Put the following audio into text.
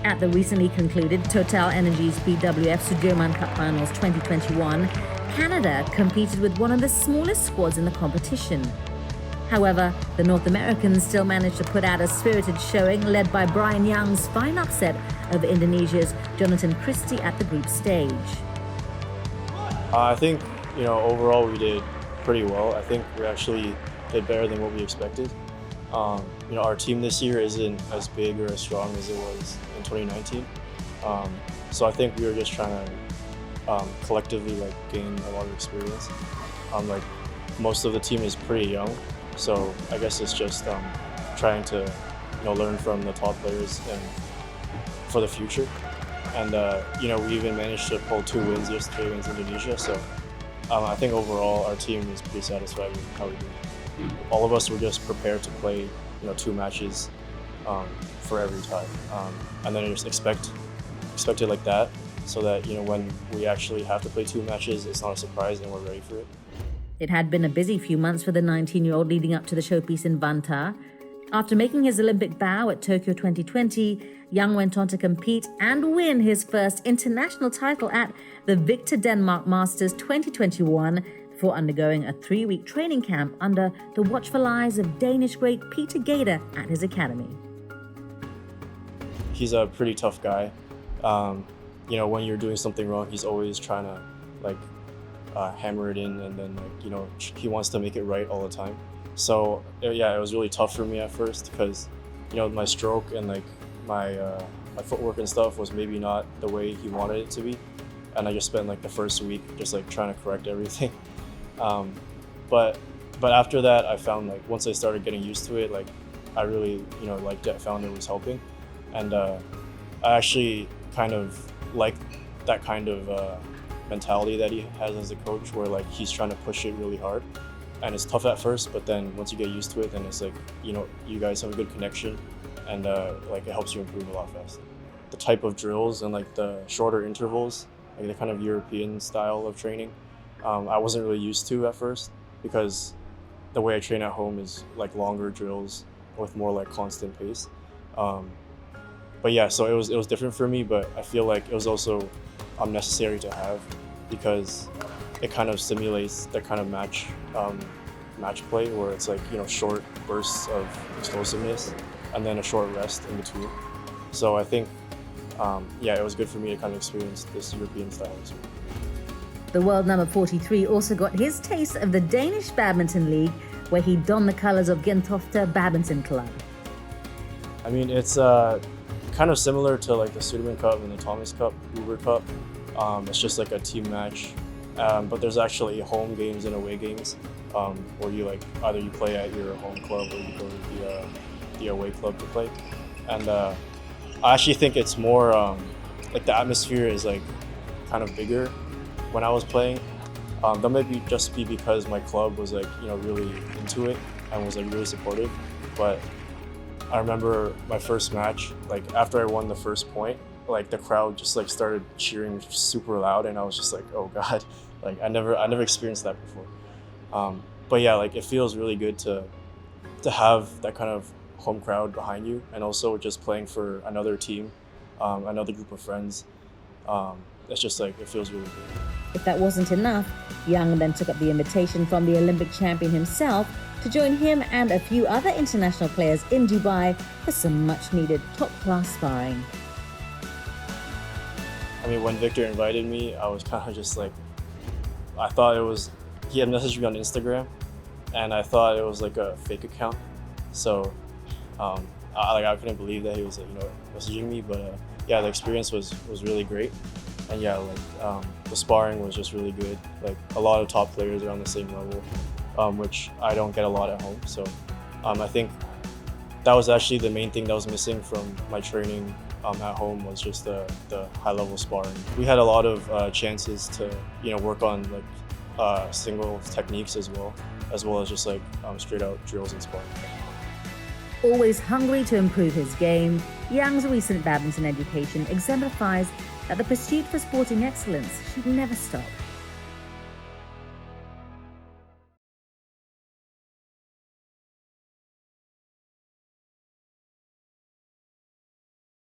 At the recently concluded TotalEnergies BWF Sudirman Cup Finals 2021, Canada competed with one of the smallest squads in the competition. However, the North Americans still managed to put out a spirited showing led by Brian Young's fine upset over Indonesia's Jonathan Christie at the group stage. I think, overall we did pretty well. I think we actually did better than what we expected. Our team this year isn't as big or as strong as it was in 2019. So I think we were just trying to collectively gain a lot of experience. Most of the team is pretty young, so I guess it's just trying to learn from the top players and for the future. And we even managed to pull 2 wins yesterday against Indonesia. So I think overall our team is pretty satisfied with how we did. All of us were just prepared to play 2 matches for every tie, and then just expect it like that, so that when we actually have to play 2 matches, it's not a surprise and we're ready for it. It had been a busy few months for the 19-year-old leading up to the showpiece in Vantaa. After making his Olympic bow at Tokyo 2020, Young went on to compete and win his first international title at the Victor Denmark Masters 2021 before undergoing a 3-week training camp under the watchful eyes of Danish great Peter Gade at his academy. He's a pretty tough guy. When you're doing something wrong, he's always trying to hammer it in, and then he wants to make it right all the time. So yeah, it was really tough for me at first because my stroke and my footwork and stuff was maybe not the way he wanted it to be, and I just spent the first week just trying to correct everything. But after that, I found once I started getting used to it, I really liked it. I found it was helping, and I actually kind of like that kind of mentality that he has as a coach, where he's trying to push it really hard, and it's tough at first, but then once you get used to it, then it's you guys have a good connection, and it helps you improve a lot faster. The type of drills and the shorter intervals, the kind of European style of training, I wasn't really used to at first, because the way I train at home is longer drills with more constant pace. But yeah, so it was different for me, but I feel it was also necessary to have, because it kind of simulates the kind of match play where it's short bursts of explosiveness and then a short rest in between. So I think it was good for me to kind of experience this European style as well. The world number 43 also got his taste of the Danish Badminton League, where he donned the colours of Gentofte Badminton Club. I mean, it's kind of similar to the Sudirman Cup and the Thomas Cup, Uber Cup. It's just a team match, but there's actually home games and away games, where you either you play at your home club or you go to the away club to play. And I actually think it's more the atmosphere is kind of bigger when I was playing. That might just be because my club was really into it and was really supportive. But I remember my first match, after I won the first point, the crowd just started cheering super loud, and I was just oh god, I never experienced that before. But yeah, it feels really good to have that kind of home crowd behind you, and also just playing for another team, another group of friends. It's just it feels really good. If that wasn't enough, Young then took up the invitation from the Olympic champion himself to join him and a few other international players in Dubai for some much-needed top-class sparring. I mean, when Victor invited me, I was kind of just I thought it was, he had messaged me on Instagram, and I thought it was a fake account. So I couldn't believe that he was messaging me, but yeah, the experience was really great. And yeah, the sparring was just really good. A lot of top players are on the same level, which I don't get a lot at home. So I think that was actually the main thing that was missing from my training at home, was just the high level sparring. We had a lot of chances to work on single techniques as well as just straight out drills and sparring. Always hungry to improve his game, Young's recent badminton education exemplifies that the pursuit for sporting excellence should never stop.